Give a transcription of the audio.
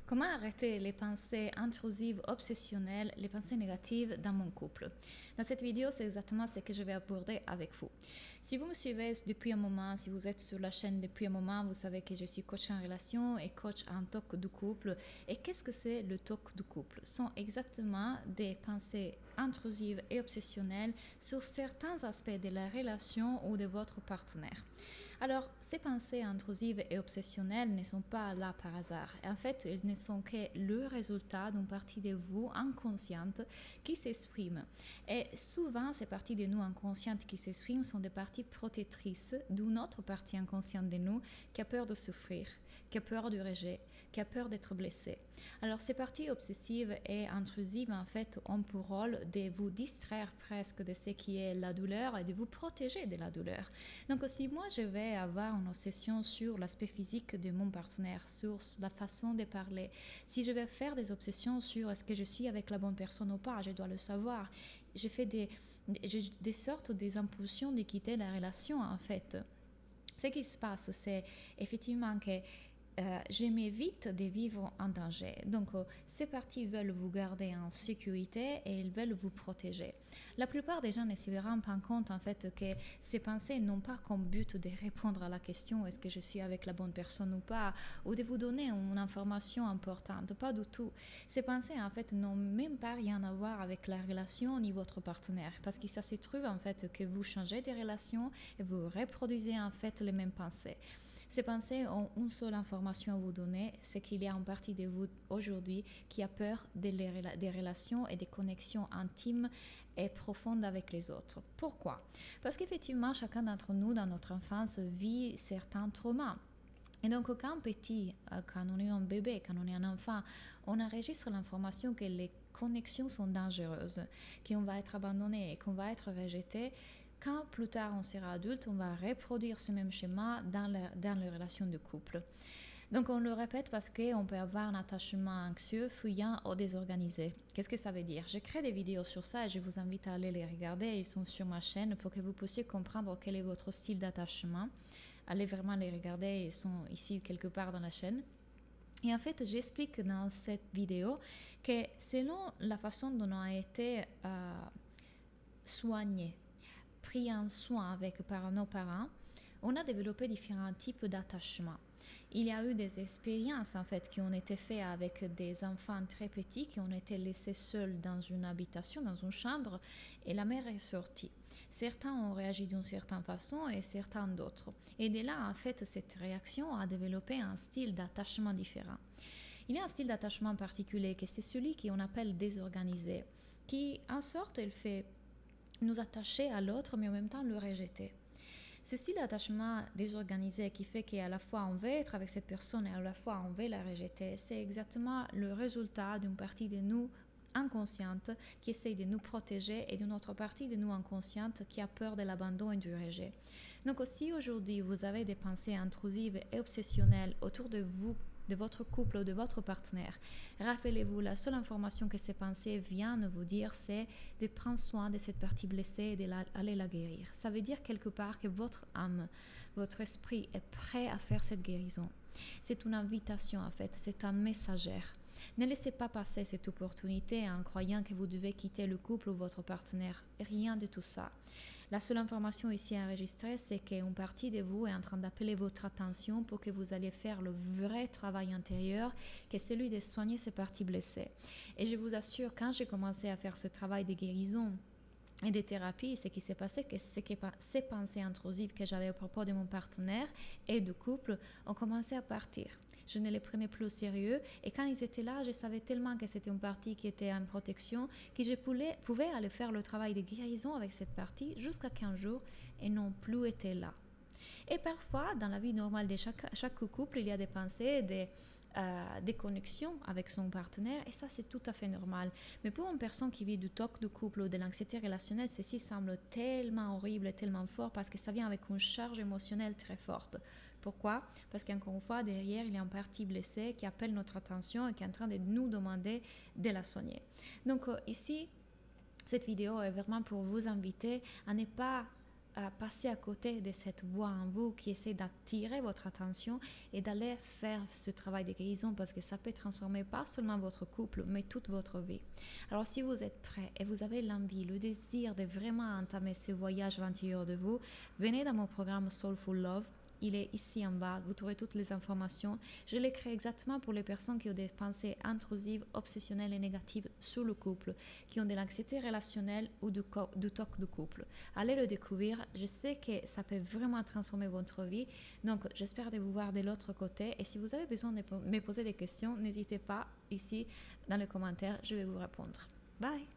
Comment arrêter les pensées intrusives, obsessionnelles, les pensées négatives dans mon couple? Dans cette vidéo, c'est exactement ce que je vais aborder avec vous. Si vous me suivez depuis un moment, si vous êtes sur la chaîne depuis un moment, vous savez que je suis coach en relation et coach en talk du couple. Et qu'est-ce que c'est le talk du couple? Ce sont exactement des pensées intrusives et obsessionnelles sur certains aspects de la relation ou de votre partenaire. Alors, ces pensées intrusives et obsessionnelles ne sont pas là par hasard. En fait, elles ne sont que le résultat d'une partie de vous inconsciente qui s'exprime. Et souvent, ces parties de nous inconscientes qui s'expriment sont des parties protectrices d'une autre partie inconsciente de nous qui a peur de souffrir, qui a peur du rejet, qui a peur d'être blessé. Alors, ces parties obsessives et intrusives, en fait, ont pour rôle de vous distraire presque de ce qui est la douleur et de vous protéger de la douleur. Donc, si moi, je vais avoir une obsession sur l'aspect physique de mon partenaire, sur la façon de parler, si je vais faire des obsessions sur est-ce que je suis avec la bonne personne ou pas, je dois le savoir. Je fais des sortes, des impulsions de quitter la relation, en fait. Ce qui se passe, c'est effectivement que je m'évite de vivre en danger. Donc, ces parties veulent vous garder en sécurité et ils veulent vous protéger. La plupart des gens ne se rendent pas compte, en fait, que ces pensées n'ont pas comme but de répondre à la question est-ce que je suis avec la bonne personne ou pas, ou de vous donner une information importante. Pas du tout. Ces pensées, en fait, n'ont même pas rien à voir avec la relation ni votre partenaire, parce que ça se trouve, en fait, que vous changez de relation et vous reproduisez, en fait, les mêmes pensées. Ces pensées ont une seule information à vous donner, c'est qu'il y a une partie de vous aujourd'hui qui a peur des relations et des connexions intimes et profondes avec les autres. Pourquoi? Parce qu'effectivement, chacun d'entre nous, dans notre enfance, vit certains traumas. Et donc, quand petit, quand on est un bébé, quand on est un enfant, on enregistre l'information que les connexions sont dangereuses, qu'on va être abandonné et qu'on va être rejeté. Quand plus tard on sera adulte, on va reproduire ce même schéma dans les relations de couple. Donc on le répète parce qu'on peut avoir un attachement anxieux, fuyant ou désorganisé. Qu'est-ce que ça veut dire? Je crée des vidéos sur ça et je vous invite à aller les regarder. Ils sont sur ma chaîne pour que vous puissiez comprendre quel est votre style d'attachement. Allez vraiment les regarder, ils sont ici quelque part dans la chaîne. Et en fait, j'explique dans cette vidéo que selon la façon dont on a été soigné, pris en soin par nos parents, on a développé différents types d'attachements. Il y a eu des expériences en fait qui ont été faites avec des enfants très petits qui ont été laissés seuls dans une habitation, dans une chambre, et la mère est sortie. Certains ont réagi d'une certaine façon et certains d'autres. Et de là, en fait, cette réaction a développé un style d'attachement différent. Il y a un style d'attachement particulier qui c'est celui qu'on appelle désorganisé, qui en sorte, il fait nous attacher à l'autre, mais en même temps le rejeter. Ce style d'attachement désorganisé qui fait qu'à la fois on veut être avec cette personne et à la fois on veut la rejeter, c'est exactement le résultat d'une partie de nous inconsciente qui essaye de nous protéger et d'une autre partie de nous inconsciente qui a peur de l'abandon et du rejet. Donc si aujourd'hui vous avez des pensées intrusives et obsessionnelles autour de vous, de votre couple ou de votre partenaire, rappelez-vous, la seule information que ces pensées viennent vous dire, c'est de prendre soin de cette partie blessée et d'aller la guérir. Ça veut dire quelque part que votre âme, votre esprit est prêt à faire cette guérison. C'est une invitation en fait, c'est un messagère. Ne laissez pas passer cette opportunité en croyant que vous devez quitter le couple ou votre partenaire. Rien de tout ça. La seule information ici enregistrée, c'est qu'une partie de vous est en train d'appeler votre attention pour que vous alliez faire le vrai travail intérieur, qui est celui de soigner ces parties blessées. Et je vous assure, quand j'ai commencé à faire ce travail de guérison et de thérapie, ce qui s'est passé, c'est que ces pensées intrusives que j'avais à propos de mon partenaire et de couple ont commencé à partir. Je ne les prenais plus au sérieux et quand ils étaient là, je savais tellement que c'était une partie qui était en protection que je pouvais aller faire le travail de guérison avec cette partie jusqu'à 15 jours et non plus été là. Et parfois, dans la vie normale de chaque couple, il y a des pensées, des connexions avec son partenaire, et ça, c'est tout à fait normal. Mais pour une personne qui vit du TOC du couple ou de l'anxiété relationnelle, ceci semble tellement horrible et tellement fort parce que ça vient avec une charge émotionnelle très forte. Pourquoi? Parce qu'encore une fois, derrière, il y a une partie blessée qui appelle notre attention et qui est en train de nous demander de la soigner. Donc ici, cette vidéo est vraiment pour vous inviter à ne pas passer à côté de cette voix en vous qui essaie d'attirer votre attention et d'aller faire ce travail de guérison, parce que ça peut transformer pas seulement votre couple, mais toute votre vie. Alors si vous êtes prêt et vous avez l'envie, le désir de vraiment entamer ce voyage à l'intérieur de vous, venez dans mon programme Soulful Love. Il est ici en bas, vous trouverez toutes les informations. Je l'ai créé exactement pour les personnes qui ont des pensées intrusives, obsessionnelles et négatives sur le couple, qui ont de l'anxiété relationnelle ou du toc de couple. Allez le découvrir, je sais que ça peut vraiment transformer votre vie, donc j'espère de vous voir de l'autre côté, et si vous avez besoin de me poser des questions, n'hésitez pas ici dans les commentaires, je vais vous répondre. Bye!